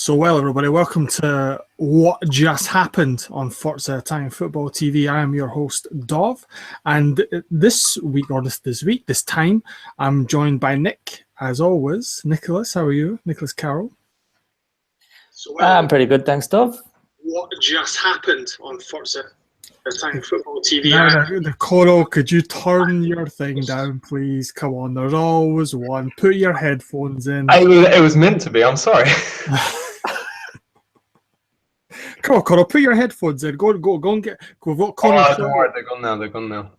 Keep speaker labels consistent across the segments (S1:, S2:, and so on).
S1: Well, everybody, welcome to What Just Happened on Forza Italian Football TV. I am your host, Dov, and this time, I'm joined by Nick, as always. Nicholas, how are you? Nicholas Carroll.
S2: I'm pretty good, thanks, Dov.
S3: What just happened on Forza Italian Football TV?
S1: The Connall, could you turn your thing down, please? Come on, there's always one. Put your headphones in.
S2: It was meant to be, I'm sorry.
S1: Come on, Connall, put your headphones in. Go and get. We've got Connall Shaw.
S2: Don't worry, they're gone now.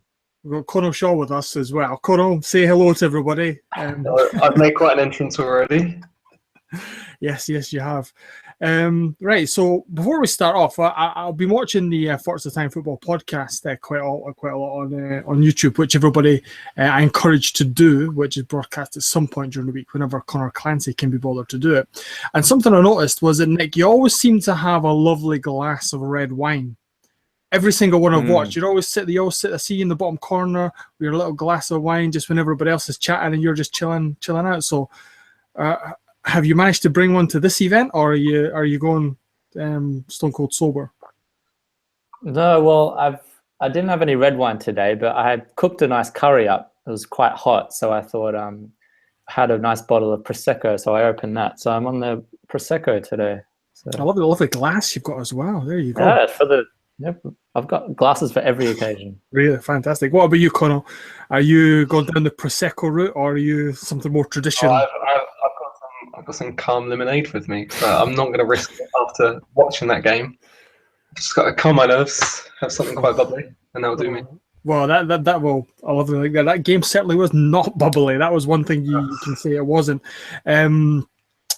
S1: We've got Connall Shaw with us as well. Connall, say hello to everybody.
S2: I've made quite an entrance already.
S1: Yes, you have. Right, so before we start off, I've been watching the Forza Italian Football podcast quite a lot on YouTube, which everybody I encourage to do, which is broadcast at some point during the week whenever Conor Clancy can be bothered to do it. And something I noticed was that, Nick, you always seem to have a lovely glass of red wine. Every single one I've watched, you always sit, I see you in the bottom corner with your little glass of wine just when everybody else is chatting and you're just chilling out. So have you managed to bring one to this event, or are you going stone cold sober?
S2: No, well, I didn't have any red wine today, but I had cooked a nice curry up. It was quite hot, so I thought I had a nice bottle of Prosecco, so I opened that. So I'm on the Prosecco today. So.
S1: I love the lovely glass you've got as well. There you go.
S2: Yeah, I've got glasses for every occasion.
S1: Really fantastic. What about you, Connall? Are you going down the Prosecco route, or are you something more traditional?
S2: I've got some calm lemonade with me, so I'm not going to risk it after watching that game. Just got to calm my nerves, have something quite bubbly, and that'll do me.
S1: Well, that will. I love it. That game certainly was not bubbly. That was one thing you can say it wasn't.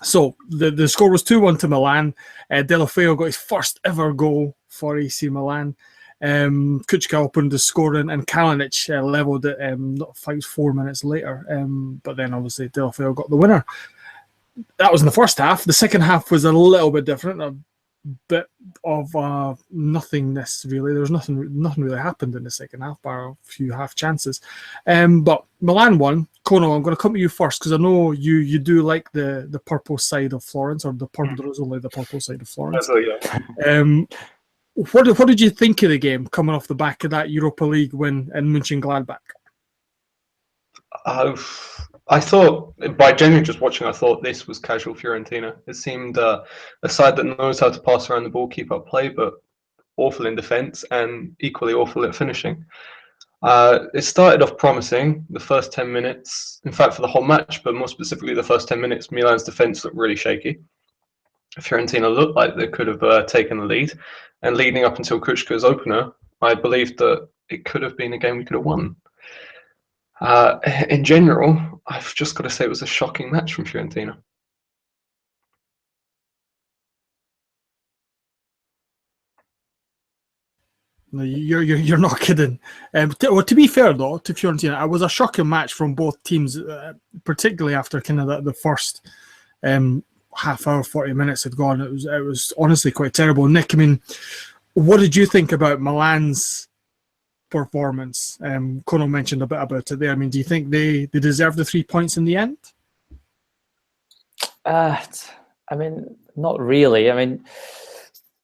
S1: So the score was 2-1 to Milan. Deulofeu got his first ever goal for AC Milan. Kuchka opened the scoring, and Kalinic levelled it 4 minutes later. But then obviously Deulofeu got the winner. That was in the first half. The second half was a little bit different, a bit of nothingness really. There was nothing really happened in the second half, bar a few half chances. But Milan won. Connall, I'm going to come to you first because I know you do like the purple side of Florence, or there is only the purple side of Florence.
S2: Yeah.
S1: What did you think of the game coming off the back of that Europa League win in Mönchengladbach?
S2: I thought, by genuinely just watching, I thought this was casual Fiorentina. It seemed a side that knows how to pass around the ball, keep up play, but awful in defence and equally awful at finishing. It started off promising, the first 10 minutes, in fact, for the whole match, but more specifically the first 10 minutes, Milan's defence looked really shaky. Fiorentina looked like they could have taken the lead, and leading up until Kuchka's opener, I believed that it could have been a game we could have won. In general, I've just got to say it was a shocking match from Fiorentina.
S1: No, you're not kidding. To be fair though, to Fiorentina, it was a shocking match from both teams, particularly after kind of the first half hour, 40 minutes had gone. It was honestly quite terrible. Nick, I mean, what did you think about Milan's performance? Connall mentioned a bit about it there. I mean, do you think they deserve the 3 points in the end?
S2: I mean, not really. I mean,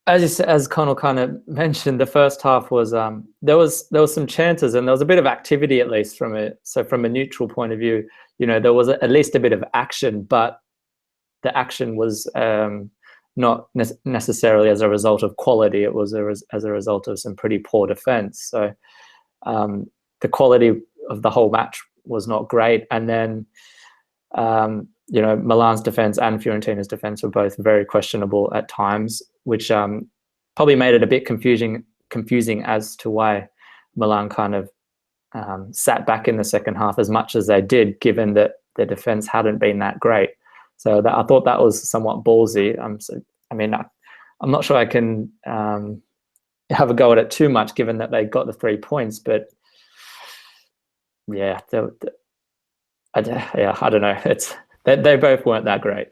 S2: as Connall kind of mentioned, the first half was there was some chances and there was a bit of activity, at least from it. So from a neutral point of view, there was at least a bit of action, but the action was not necessarily as a result of quality. It was as a result of some pretty poor defense. So the quality of the whole match was not great. And then, Milan's defense and Fiorentina's defense were both very questionable at times, which probably made it a bit confusing as to why Milan kind of sat back in the second half as much as they did, given that their defense hadn't been that great. So I thought that was somewhat ballsy. I'm not sure I can have a go at it too much, given that they got the 3 points. But yeah, I don't know. They both weren't that great.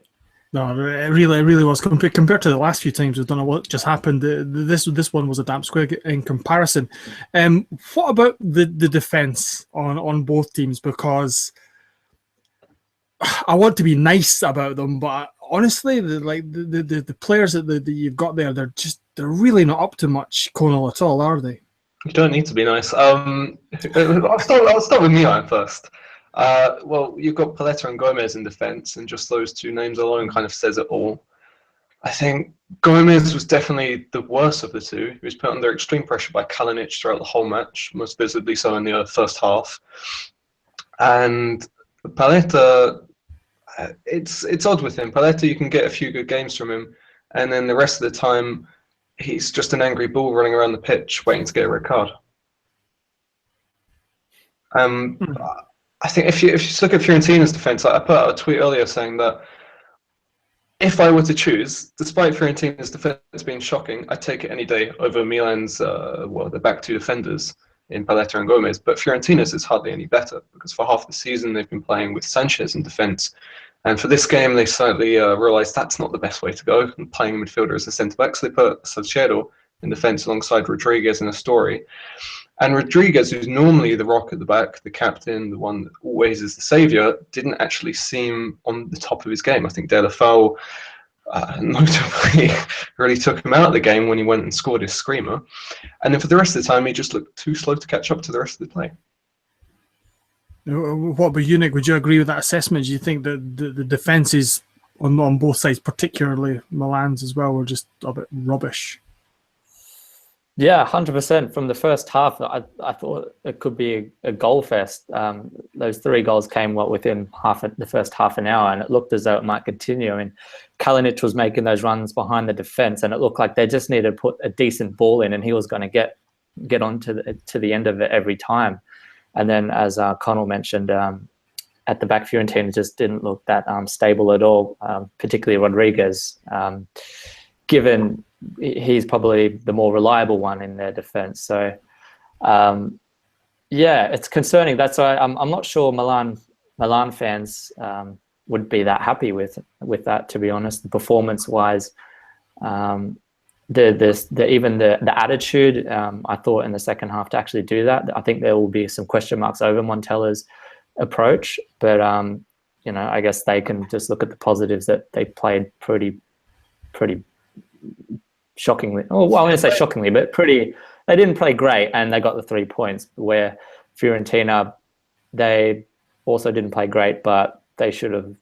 S1: No, it really was. Compared to the last few times we've done what just happened, this one was a damp square in comparison. What about the defence on both teams? Because I want to be nice about them, but honestly, the players that you've got there, they're really not up to much, Connall, at all, are they?
S2: You don't need to be nice. I'll start with Milan first. Well, you've got Paletta and Gomez in defence, and just those two names alone kind of says it all. I think Gomez was definitely the worst of the two. He was put under extreme pressure by Kalinic throughout the whole match, most visibly so in the first half. And Paletta, it's odd with him. Paletta, you can get a few good games from him, and then the rest of the time, he's just an angry bull running around the pitch waiting to get a red card. I think if you look at Fiorentina's defence, I put out a tweet earlier saying that if I were to choose, despite Fiorentina's defence being shocking, I'd take it any day over Milan's, the back two defenders in Paletta and Gomez. But Fiorentina's is hardly any better because for half the season they've been playing with Sanchez in defence. And for this game, they slightly realised that's not the best way to go, playing a midfielder as a centre-back. So they put San Siro in defence alongside Rodriguez and Astori. And Rodriguez, who's normally the rock at the back, the captain, the one that always is the saviour, didn't actually seem on the top of his game. I think Deulofeu notably really took him out of the game when he went and scored his screamer. And then for the rest of the time, he just looked too slow to catch up to the rest of the play.
S1: What about you, Nick? Would you agree with that assessment? Do you think that the defences on both sides, particularly Milan's as well, were just a bit rubbish?
S4: Yeah, 100%. From the first half, I thought it could be a goal fest. Those 3 goals came within the first half an hour, and it looked as though it might continue. I mean, Kalinic was making those runs behind the defence, and it looked like they just needed to put a decent ball in, and he was going to get on to the end of it every time. And then, as Connall mentioned, at the back, Fiorentina just didn't look that stable at all, particularly Rodriguez, given he's probably the more reliable one in their defence. So, yeah, it's concerning. That's why I'm not sure Milan fans would be that happy with that, to be honest. Performance-wise, even the attitude, I thought in the second half to actually do that. I think there will be some question marks over Montella's approach, but I guess they can just look at the positives that they played pretty shockingly. Oh, well, I wouldn't say shockingly, but they didn't play great, and they got the 3 points. Where Fiorentina, they also didn't play great, but they should have,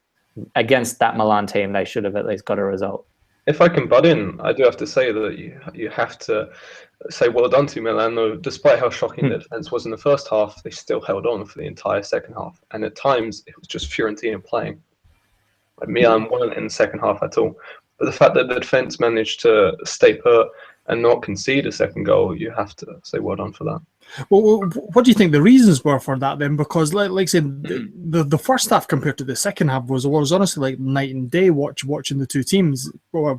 S4: against that Milan team, they should have at least got a result.
S2: If I can butt in, I do have to say that you have to say well done to Milan, though. Despite how shocking the defence was in the first half, they still held on for the entire second half, and at times it was just Fiorentina playing. Like Milan weren't in the second half at all. But the fact that the defence managed to stay put and not concede a second goal, you have to say well done for that.
S1: Well, what do you think the reasons were for that then? Because, like I said, the first half compared to the second half was honestly like night and day watching the two teams,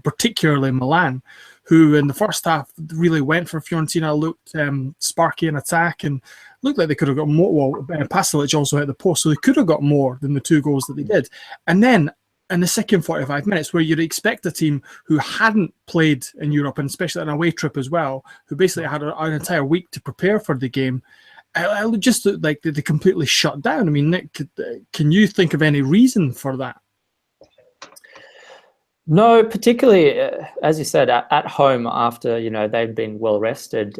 S1: particularly Milan, who in the first half really went for Fiorentina, looked sparky in attack and looked like they could have got more. Well, Pasalic also hit the post, so they could have got more than the 2 goals that they did. And then in the second 45 minutes, where you'd expect a team who hadn't played in Europe, and especially an away trip as well, who basically had an entire week to prepare for the game, it just looked like they completely shut down. I mean, Nick, can you think of any reason for that?
S4: No, particularly, as you said, at home after, they'd been well rested.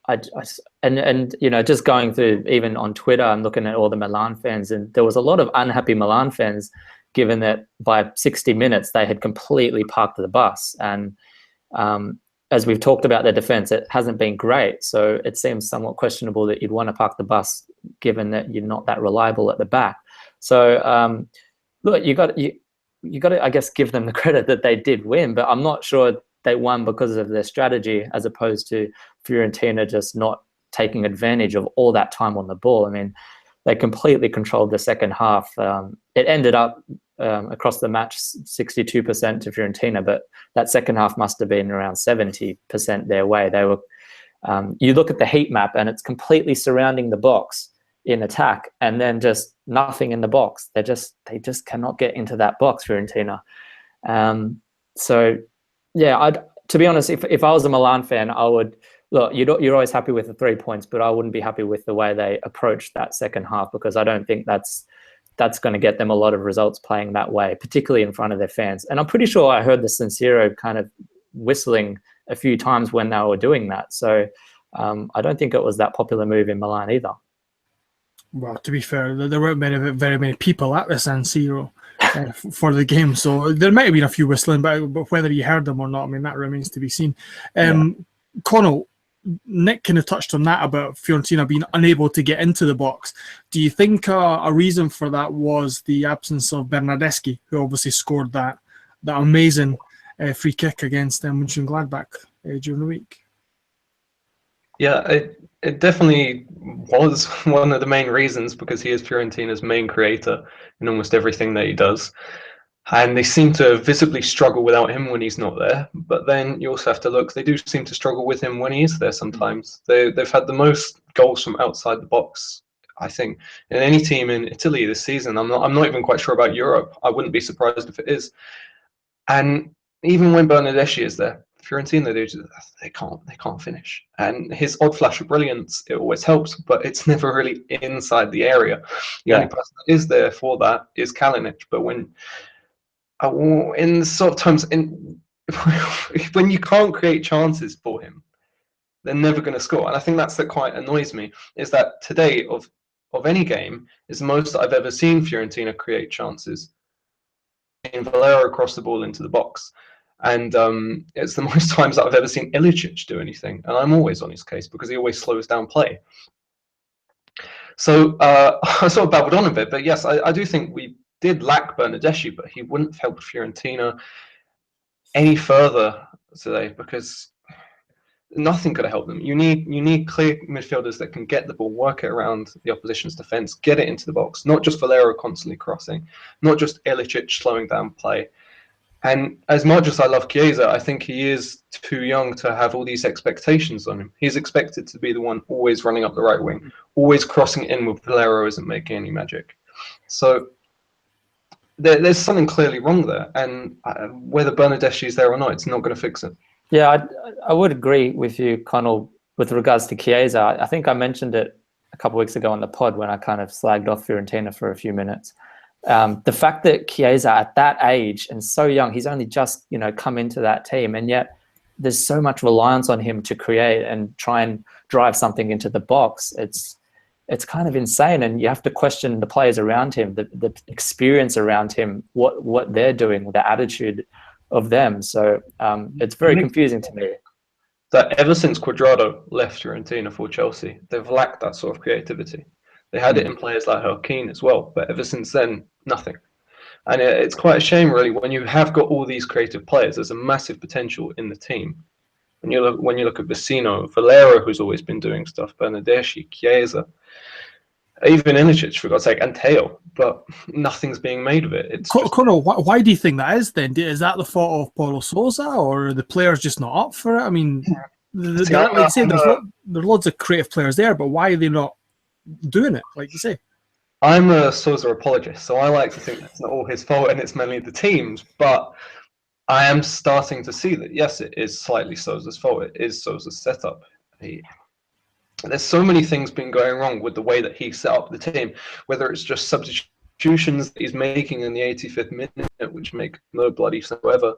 S4: Just going through, even on Twitter, I'm looking at all the Milan fans, and there was a lot of unhappy Milan fans, given that by 60 minutes they had completely parked the bus. And as we've talked about their defence, it hasn't been great. So it seems somewhat questionable that you'd want to park the bus, given that you're not that reliable at the back. So look, you got to, I guess, give them the credit that they did win, but I'm not sure they won because of their strategy, as opposed to Fiorentina just not taking advantage of all that time on the ball. I mean, they completely controlled the second half. It ended up across the match 62% to Fiorentina, but that second half must have been around 70% their way. They were. You look at the heat map, and it's completely surrounding the box in attack, and then just nothing in the box. They just cannot get into that box, Fiorentina. So, yeah, to be honest, if I was a Milan fan, I would. Look, you're always happy with the 3 points, but I wouldn't be happy with the way they approached that second half, because I don't think that's that's going to get them a lot of results playing that way, particularly in front of their fans. And I'm pretty sure I heard the San Siro kind of whistling a few times when they were doing that. So I don't think it was that popular move in Milan either.
S1: Well, to be fair, there weren't very many people at the San Siro for the game, so there might have been a few whistling, but whether you heard them or not, I mean, that remains to be seen. Connall, Nick kind of touched on that about Fiorentina being unable to get into the box. Do you think a reason for that was the absence of Bernardeschi, who obviously scored that amazing free kick against Mönchengladbach during the week?
S2: Yeah, it definitely was one of the main reasons, because he is Fiorentina's main creator in almost everything that he does. And they seem to visibly struggle without him when he's not there. But then you also have to look, they do seem to struggle with him when he is there sometimes. They've had the most goals from outside the box, I think, in any team in Italy this season. I'm not even quite sure about Europe. I wouldn't be surprised if it is. And even when Bernardeschi is there, Fiorentina, they can't finish. And his odd flash of brilliance, it always helps, but it's never really inside the area. The only person that is there for that is Kalinic. But when in sort of times when you can't create chances for him, they're never going to score. And I think that quite annoys me, is that today of any game is the most that I've ever seen Fiorentina create chances in Valero across the ball into the box. And it's the most times that I've ever seen Ilicic do anything. And I'm always on his case because he always slows down play. So I sort of babbled on a bit, but yes, I do think we did lack Bernardeschi, but he wouldn't have helped Fiorentina any further today, because nothing could have helped them. You need clear midfielders that can get the ball, work it around the opposition's defence, get it into the box, not just Valero constantly crossing, not just Ilicic slowing down play. And as much as I love Chiesa, I think he is too young to have all these expectations on him. He's expected to be the one always running up the right wing, always crossing in with Valero isn't making any magic. So there's something clearly wrong there. And whether Bernardeschi is there or not, it's not going to fix it. Yeah,
S4: I would agree with you, Connall, with regards to Chiesa. I think I mentioned it a couple of weeks ago on the pod when I kind of slagged off Fiorentina for a few minutes. The fact that Chiesa at that age and so young, he's only just come into that team, and yet there's so much reliance on him to create and try and drive something into the box. It's kind of insane, and you have to question the players around him, the experience around him, what they're doing, the attitude of them. So it's very confusing to me.
S2: That ever since Cuadrado left Fiorentina for Chelsea, they've lacked that sort of creativity. They had it in players like Joaquin as well, but ever since then, nothing. And it's quite a shame, really, when you have got all these creative players. There's a massive potential in the team. When you look at Vecino, Valero, who's always been doing stuff, Bernardeschi, Chiesa, even Ilicic, for God's sake, and Teo, but nothing's being made of it.
S1: Connall, why do you think that is then? Is that the fault of Paulo Sousa, or are the players just not up for it? I mean, like you say, there's loads of creative players there, but why are they not doing it, like you say?
S2: I'm a Sousa apologist, so I like to think it's not all his fault and it's mainly the team's, but I am starting to see that, yes, it is slightly Sousa's fault. It is Sousa's setup. There's so many things been going wrong with the way that he set up the team, whether it's just substitutions that he's making in the 85th minute, which make no bloody sense whatsoever,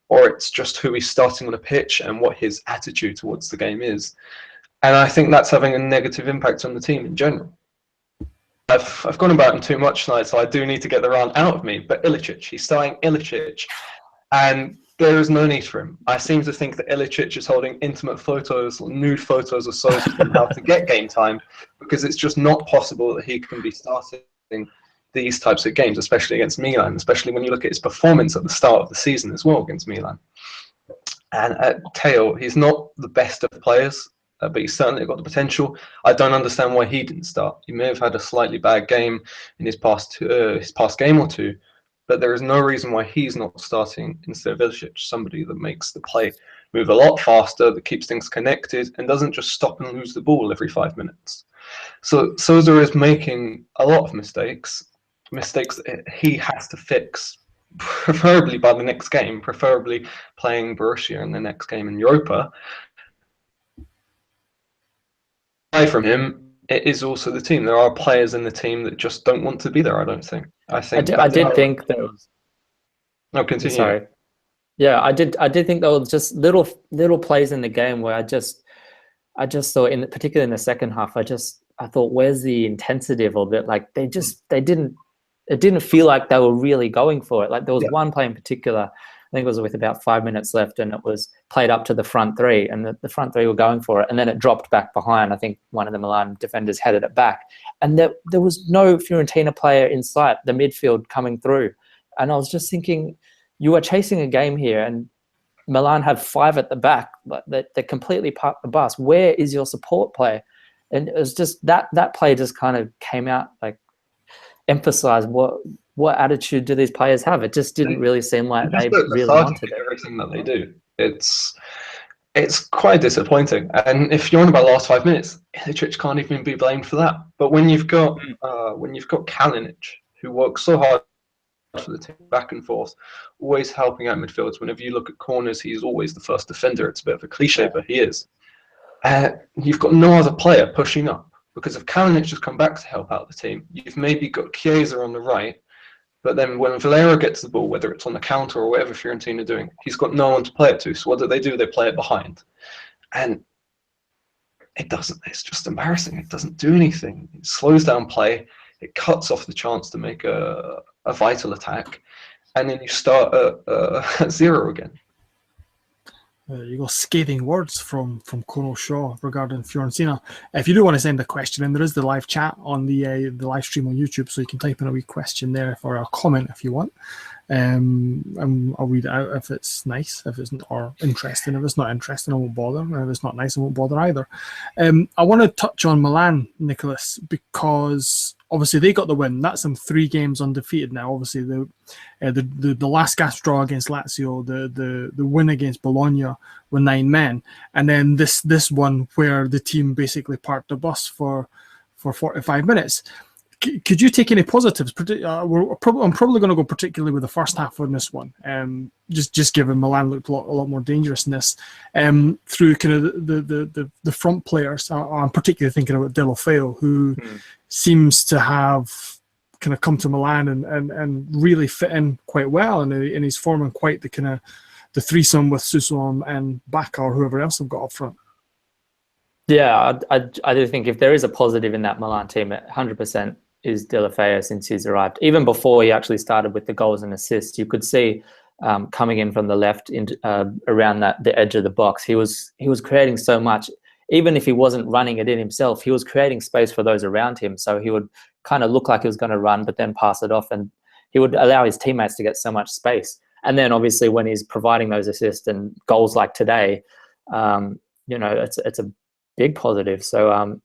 S2: or it's just who he's starting on a pitch and what his attitude towards the game is. And I think that's having a negative impact on the team in general. I've gone about him too much tonight, so I do need to get the rant out of me. But Ilicic, he's starting Ilicic, and there is no need for him. I seem to think that Ilicic is holding intimate photos, nude photos of Sousa from how to get game time, because it's just not possible that he can be starting these types of games, especially against Milan, especially when you look at his performance at the start of the season as well against Milan. And at Teo, he's not the best of players, but he's certainly got the potential. I don't understand why he didn't start. He may have had a slightly bad game in his past game or two, but there is no reason why he's not starting instead of Ilicic, somebody that makes the play move a lot faster, that keeps things connected, and doesn't just stop and lose the ball every 5 minutes. So Sousa is making a lot of mistakes that he has to fix, preferably by the next game, preferably playing Borussia in the next game in Europa. From him, it is also the team. There are players in the team that just don't want to be there. I don't think. I think
S4: I did think there was.
S2: No, continue.
S4: Sorry. Yeah, I did think there was just little plays in the game where I just thought, particularly in the second half, I thought, where's the intensity of all that? Like it didn't feel like they were really going for it. Like there was one play in particular, I think it was with about 5 minutes left, and it was played up to the front three, and the front three were going for it, and then it dropped back behind. I think one of the Milan defenders headed it back, and there was no Fiorentina player in sight, the midfield coming through. And I was just thinking, you are chasing a game here, and Milan have 5 at the back, but they completely parked the bus. Where is your support play? And it was just that play just kind of came out, like emphasized what attitude do these players have. It just didn't really seem like they really wanted it.
S2: Everything that they do, it's quite disappointing. And if you're on about last 5 minutes, Iličić can't even be blamed for that. But when you've got Kalinic, who works so hard for the team, back and forth, always helping out midfields. Whenever you look at corners, he's always the first defender. It's a bit of a cliche, but he is. You've got no other player pushing up, because if Kalinic just come back to help out the team, you've maybe got Chiesa on the right, but then when Valero gets the ball, whether it's on the counter or whatever Fiorentina are doing, he's got no one to play it to. So what do? They play it behind. And it's just embarrassing. It doesn't do anything. It slows down play. It cuts off the chance to make a vital attack. And then you start at 0 again.
S1: You got scathing words from Connall Shaw regarding Fiorentina. If you do want to send a question in, there is the live chat on the live stream on YouTube, so you can type in a wee question there or a comment if you want. And I'll read it out if it's nice, if it's or interesting. If it's not interesting, I won't bother. And if it's not nice, I won't bother either. I want to touch on Milan, Nicholas, because obviously they got the win. That's them 3 games undefeated now. Obviously the last gasp draw against Lazio, the win against Bologna were 9 men, and then this one where the team basically parked the bus for 45 minutes. Could you take any positives? I'm probably going to go particularly with the first half on this one. Just given Milan looked a lot more dangerous in this. Through kind of the front players, I'm particularly thinking about Deulofeu, who seems to have kind of come to Milan and really fit in quite well, and he's forming quite the kind of the threesome with Suso and Bacca or whoever else they've got up front.
S4: Yeah, I do think if there is a positive in that Milan team, 100% is Deulofeu since he's arrived. Even before he actually started with the goals and assists, you could see coming in from the left around the edge of the box, he was creating so much. Even if he wasn't running it in himself, he was creating space for those around him. So he would kind of look like he was going to run, but then pass it off, and he would allow his teammates to get so much space. And then obviously when he's providing those assists and goals like today, it's a big positive. So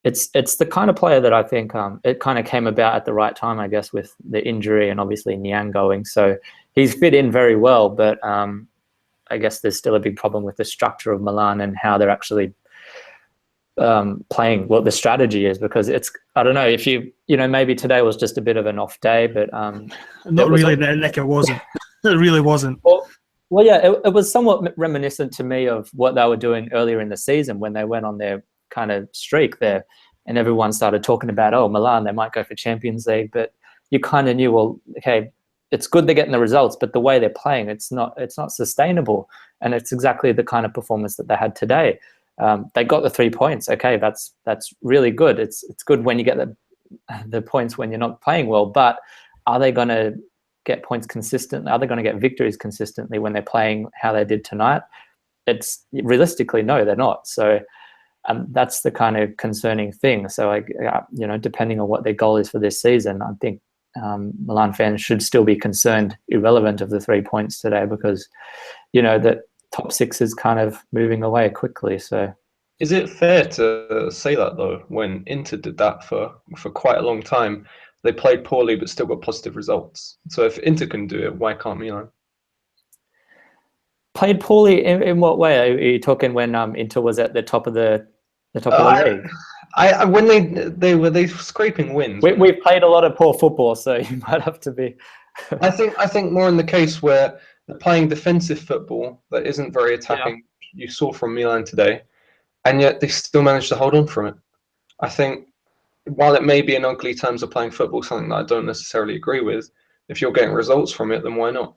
S4: it's the kind of player that I think it kind of came about at the right time, I guess, with the injury and obviously Niang going. So he's fit in very well, but I guess there's still a big problem with the structure of Milan and how they're actually playing, what the strategy is, because I don't know if maybe today was just a bit of an off day, but
S1: not really. Like it wasn't. It really wasn't.
S4: Well, yeah, it was somewhat reminiscent to me of what they were doing earlier in the season when they went on their kind of streak there, and everyone started talking about, Milan, they might go for Champions League, but you kind of knew, well, okay, it's good they're getting the results, but the way they're playing, it's not sustainable, and it's exactly the kind of performance that they had today. They got the 3 points. Okay, that's really good. It's good when you get the points when you're not playing well, but are they going to get points consistently? Are they going to get victories consistently when they're playing how they did tonight? It's realistically, no, they're not. So that's the kind of concerning thing. So, depending on what their goal is for this season, I think Milan fans should still be concerned, irrelevant of the 3 points today, because, the top 6 is kind of moving away quickly. So,
S2: is it fair to say that though? When Inter did that for quite a long time, they played poorly but still got positive results. So if Inter can do it, why can't Milan?
S4: Played poorly in what way? Are you talking when Inter was at the top of the league?
S2: When they were scraping wins.
S4: We've played a lot of poor football, so you might have to be.
S2: I think more in the case where they're playing defensive football that isn't very attacking. Yeah. You saw from Milan today, and yet they still managed to hold on from it. I think while it may be in ugly terms of playing football, something that I don't necessarily agree with, if you're getting results from it, then why not?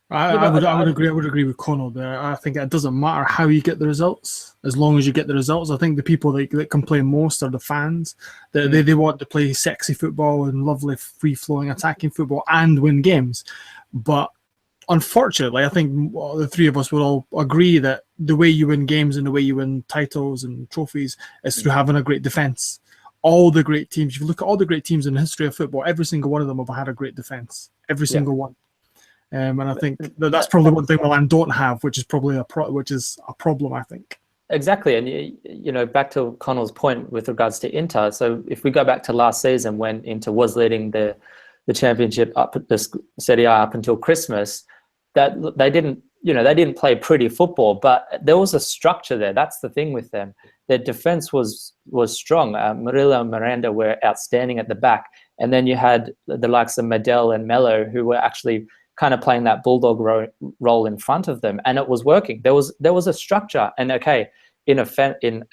S1: I would agree. I would agree with Connall there. I think it doesn't matter how you get the results, as long as you get the results. I think the people that complain most are the fans. They want to play sexy football and lovely, free-flowing, attacking football and win games. But unfortunately, I think the three of us will all agree that the way you win games and the way you win titles and trophies is through having a great defense. All the great teams, if you look at all the great teams in the history of football, every single one of them have had a great defense. Every single one. And I think that's probably one thing Milan don't have, which is probably a problem, I think.
S4: Exactly, and you know, back to Connell's point with regards to Inter. So if we go back to last season when Inter was leading the championship up at the Serie A up until Christmas, that they didn't play pretty football, but there was a structure there. That's the thing with them. Their defense was strong. Murillo and Miranda were outstanding at the back, and then you had the likes of Medel and Mello, who were actually kind of playing that bulldog role in front of them, and it was working. There was a structure, and okay, in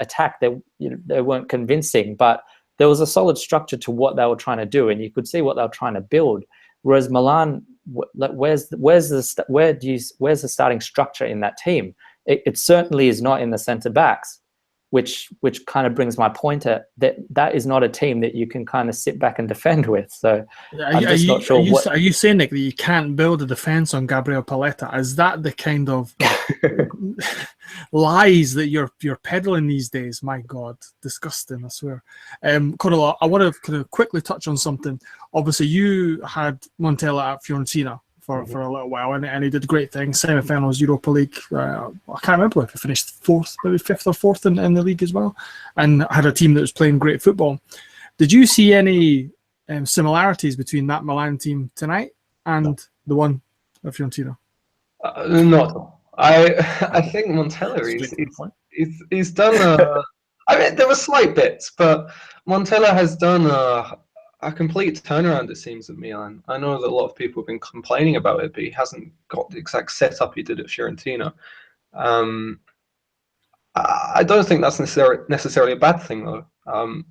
S4: attack they weren't convincing, but there was a solid structure to what they were trying to do, and you could see what they were trying to build. Whereas Milan, where's the starting structure in that team? It certainly is not in the centre backs, which kind of brings my point at that is not a team that you can kind of sit back and defend with. So I'm just not sure.
S1: Are you saying, Nick, that you can't build a defence on Gabriel Paletta? Is that the kind of lies that you're peddling these days? My God, disgusting! I swear. Connall, I want to kind of quickly touch on something. Obviously, you had Montella at Fiorentina for a little while, and he did great things. Semi-finals, Europa League. I can't remember if he finished fourth, maybe fifth or fourth in the league as well, and had a team that was playing great football. Did you see any similarities between that Milan team tonight and the one of Fiorentina?
S2: Not. I think Montella he's done. I mean, there were slight bits, but Montella has done a complete turnaround, it seems, at Milan. I know that a lot of people have been complaining about it, but he hasn't got the exact setup he did at Fiorentina. I don't think that's necessarily a bad thing, though,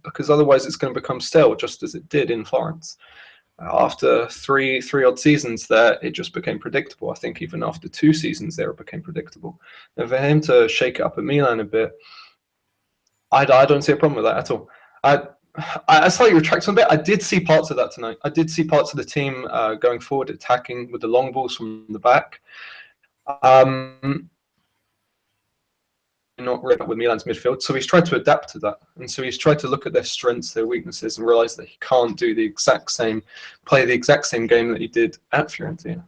S2: because otherwise it's going to become stale, just as it did in Florence. After three odd seasons there, it just became predictable. I think even after 2 seasons there, it became predictable. And for him to shake it up at Milan a bit, I don't see a problem with that at all. I slightly retract on a bit. I did see parts of that tonight. I did see parts of the team going forward, attacking with the long balls from the back. Not really with Milan's midfield, so he's tried to adapt to that, and so he's tried to look at their strengths, their weaknesses, and realize that he can't play the exact same game that he did at Fiorentina.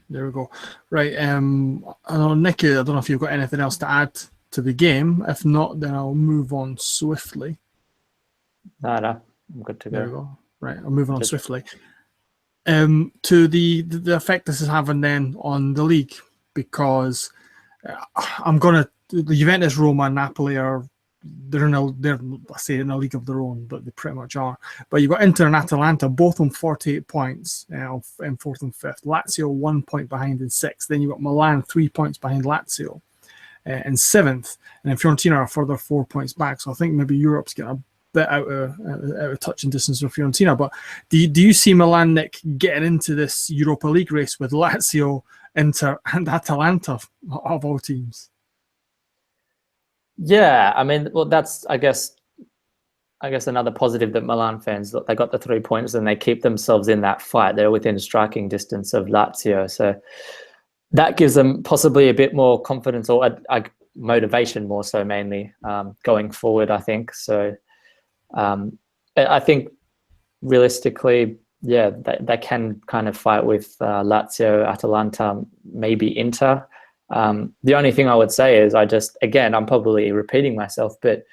S1: There we go. Right. I know, Nicky, I don't know if you've got anything else to add to the game. If not, then I'll move on swiftly.
S4: No, I'm good to go.
S1: There we go. Right, I'll move on swiftly. To the effect this is having then on the league, because the Juventus, Roma, and Napoli they're in a league of their own, but they pretty much are. But you've got Inter and Atalanta both on 48 points in fourth and fifth. Lazio 1 point behind in sixth. Then you've got Milan 3 points behind Lazio in seventh, and then Fiorentina are further 4 points back. So I think maybe Europe's getting a bit out of touching distance with Fiorentina. But do you see Milan, Nick, getting into this Europa League race with Lazio, Inter, and Atalanta of all teams?
S4: Yeah, I mean, well, that's I guess another positive that Milan fans, they got the 3 points and they keep themselves in that fight. They're within striking distance of Lazio, so that gives them possibly a bit more confidence or a motivation, more so mainly going forward. I think so. I think realistically, yeah, they can kind of fight with Lazio, Atalanta, maybe Inter. The only thing I would say is I'm probably repeating myself, but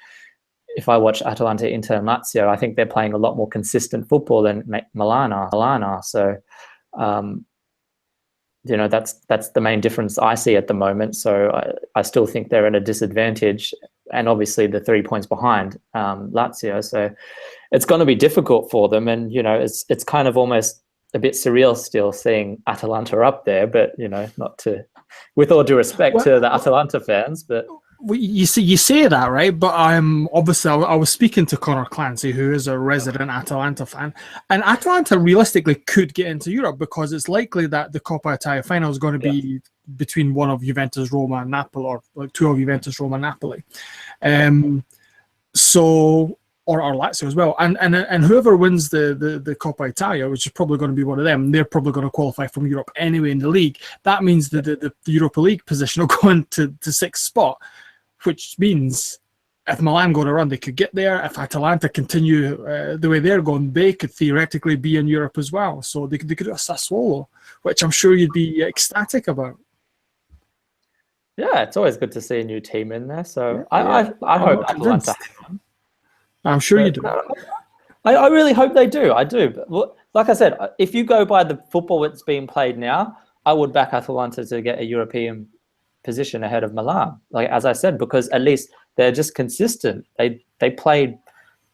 S4: if I watch Atalanta, Inter, and Lazio, I think they're playing a lot more consistent football than Milan are. So, that's the main difference I see at the moment. So I still think they're at a disadvantage, and obviously the 3 points behind Lazio. So it's going to be difficult for them, and it's kind of almost a bit surreal still seeing Atalanta up there, but not to, with all due respect to the Atalanta fans, but
S1: Well, you say that, right? But obviously I was speaking to Connor Clancy, who is a resident Atalanta fan, and Atalanta realistically could get into Europe because it's likely that the Coppa Italia final is going to be between one of Juventus, Roma, and Napoli, or like two of Juventus, Roma, and Napoli. Or Lazio as well, and whoever wins the Coppa Italia, which is probably going to be one of them, they're probably going to qualify from Europe anyway in the league. That means that the Europa League position will go into the sixth spot, which means if Milan go on a run, they could get there. If Atalanta continue the way they're going, they could theoretically be in Europe as well. So they could do a Sassuolo, which I'm sure you'd be ecstatic about.
S4: Yeah, it's always good to see a new team in there. So I hope Atalanta.
S1: I'm sure you do.
S4: I really hope they do. I do. But like I said, if you go by the football that's being played now, I would back Atalanta to get a European position ahead of Milan. Like as I said, because at least they're just consistent. They played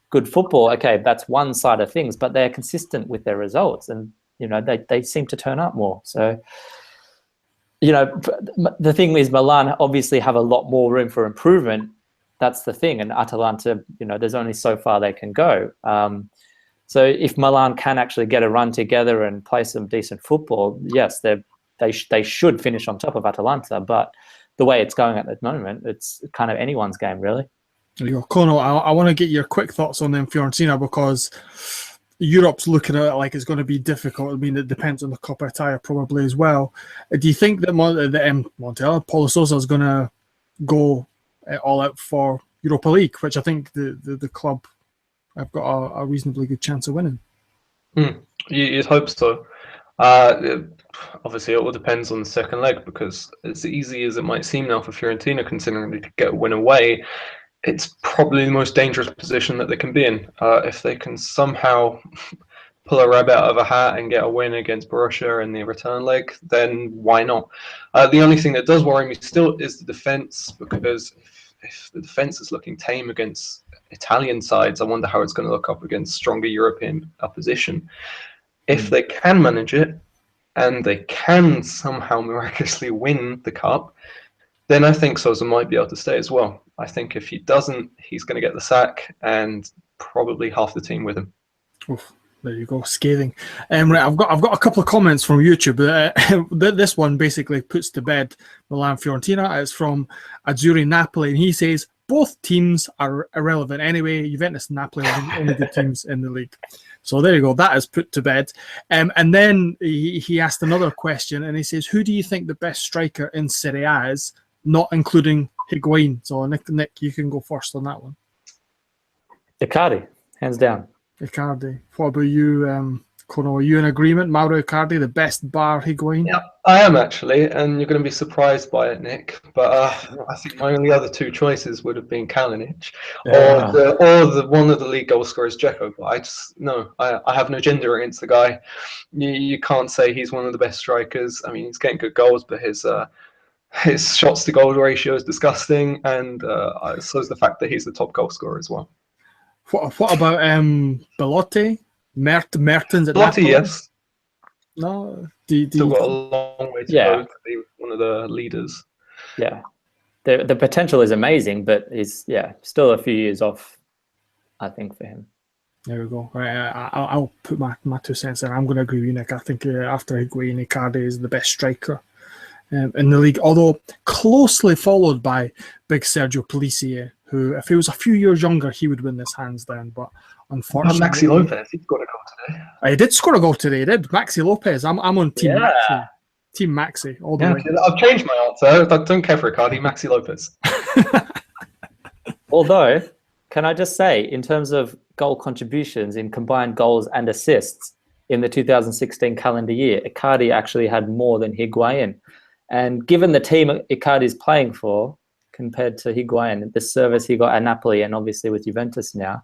S4: good football. Okay, that's one side of things, but they're consistent with their results, and they seem to turn up more. So the thing is, Milan obviously have a lot more room for improvement. That's the thing, and Atalanta, there's only so far they can go. So if Milan can actually get a run together and play some decent football, yes, they should finish on top of Atalanta. But the way it's going at the moment, it's kind of anyone's game, really.
S1: There you go. Connall, I want to get your quick thoughts on them Fiorentina, because Europe's looking at it like it's going to be difficult. I mean, it depends on the Coppa Italia probably as well. Do you think that Montella, Paulo Sousa is going to go all out for Europa League, which I think the club have got a reasonably good chance of winning?
S2: You'd hope so. Obviously, it all depends on the second leg, because as easy as it might seem now for Fiorentina, considering they could get a win away, it's probably the most dangerous position that they can be in. If they can somehow pull a rabbit out of a hat and get a win against Borussia in the return leg, then why not? The only thing that does worry me still is the defence, because if the defence is looking tame against Italian sides, I wonder how it's going to look up against stronger European opposition. If they can manage it, and they can somehow miraculously win the cup, then I think Sousa might be able to stay as well. I think if he doesn't, he's going to get the sack, and probably half the team with him.
S1: Oof. There you go, scathing. Right, I've got a couple of comments from YouTube. This one basically puts to bed Milan Fiorentina. It's from Azzurri Napoli, and he says both teams are irrelevant anyway. Juventus and Napoli are the only good teams in the league. So there you go. That is put to bed. And then he asked another question, and he says, "Who do you think the best striker in Serie A is, not including Higuain?" So Nick, you can go first on that one.
S4: Icardi, hands down.
S1: Icardi. What about you, Connall? Are you in agreement? Mauro Icardi, the best bar Higuain?
S2: Yeah, I am actually, and you're going to be surprised by it, Nick. But I think my only other two choices would have been Kalinic or the one of the league goal scorers, Dzeko. But I have no gender against the guy. You can't say he's one of the best strikers. I mean, he's getting good goals, but his shots to goal ratio is disgusting, and so is the fact that he's the top goal scorer as well.
S1: What about Belotti? Mertens at
S2: Belotti, yes.
S1: No?
S2: Still got a long way to go to be one of the leaders.
S4: Yeah. The potential is amazing, but he's still a few years off, I think, for him.
S1: There we go. Right, I'll put my 2 cents in. I'm going to agree with you, Nick. I think after Higuain, Icardi is the best striker in the league, although closely followed by big Sergio Pellissier, who, if he was a few years younger, he would win this hands down. But unfortunately,
S2: Maxi Lopez, he scored a goal today.
S1: He did score a goal today. He did. Maxi Lopez. I'm on Team Maxi. Team Maxi all the way.
S2: I've changed my answer. I don't care for Icardi. Maxi Lopez.
S4: Although, can I just say, in terms of goal contributions in combined goals and assists in the 2016 calendar year, Icardi actually had more than Higuain. And given the team Icardi is playing for, compared to Higuain, the service he got at Napoli and obviously with Juventus now,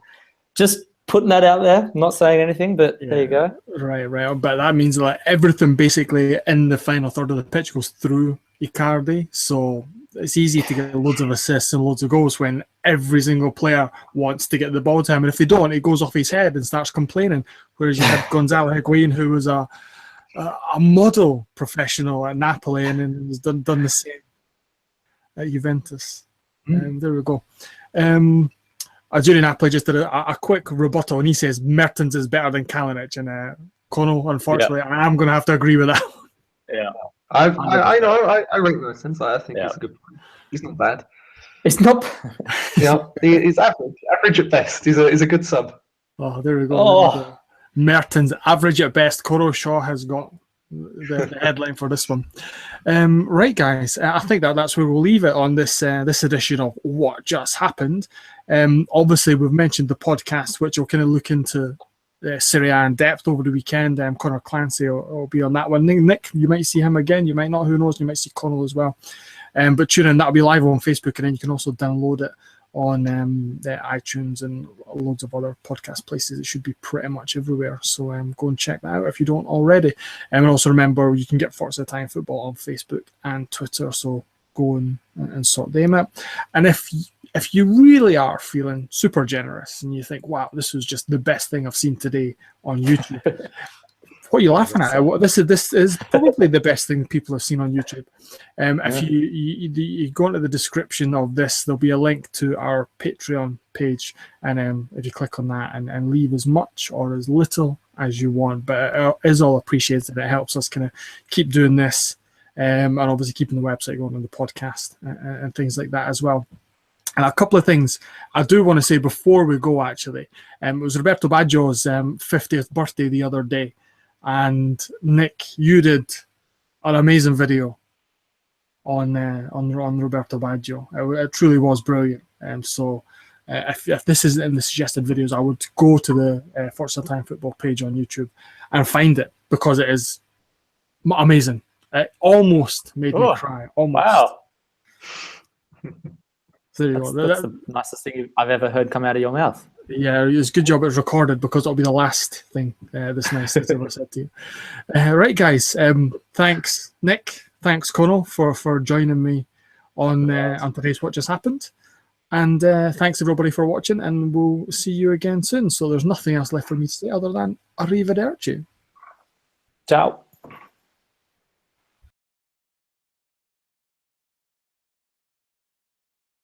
S4: just putting that out there, not saying anything, but there you go.
S1: Right. But that means like everything basically in the final third of the pitch goes through Icardi. So it's easy to get loads of assists and loads of goals when every single player wants to get the ball to him. And if they don't, it goes off his head and starts complaining. Whereas you had Gonzalo Higuain, who was a model professional at Napoli and has done the same at Juventus. There we go. Julian Apley just did a quick rebuttal, and he says Mertens is better than Kalinic, and Connall, unfortunately, I'm going to have to agree with that.
S4: Yeah,
S2: I rate Mertens. I think he's a good player. He's not bad.
S4: it's not.
S2: He's average at best. He's a good sub.
S1: Oh, there we go.
S4: Oh.
S1: Mertens, average at best. Coro Shaw has got the headline for this one. Right, guys, I think that's where we'll leave it on this edition of What Just Happened. Obviously, we've mentioned the podcast, which will kind of look into Serie A in depth over the weekend. Conor Clancy will be on that one. Nick, you might see him again. You might not. Who knows? You might see Connall as well. But tune in. That'll be live on Facebook, and then you can also download it on the iTunes and loads of other podcast places. It should be pretty much everywhere. So go and check that out if you don't already. And also remember, you can get Forza Italian Football on Facebook and Twitter. So go and sort them out. And if you really are feeling super generous and you think, wow, this was just the best thing I've seen today on YouTube. What are you laughing at? This is probably the best thing people have seen on YouTube. If you go into the description of this, there'll be a link to our Patreon page, and if you click on that and leave as much or as little as you want, but it is all appreciated. It helps us kind of keep doing this, and obviously keeping the website going and the podcast and things like that as well. And a couple of things I do want to say before we go, actually. It was Roberto Baggio's 50th birthday the other day. And Nick, you did an amazing video on Roberto Baggio. It truly was brilliant. So if this isn't in the suggested videos, I would go to the Forza Italian Football page on YouTube and find it, because it is amazing. It almost made me cry. Almost.
S4: Wow.
S1: So there you go.
S4: That's the nicest thing I've ever heard come out of your mouth.
S1: Yeah, it's a good job it's recorded, because it'll be the last thing this nice that's ever said to you. Right, guys. Thanks, Nick. Thanks, Connall, for joining me on today's What Just Happened. And thanks, everybody, for watching. And we'll see you again soon. So there's nothing else left for me to say other than arrivederci.
S4: Ciao.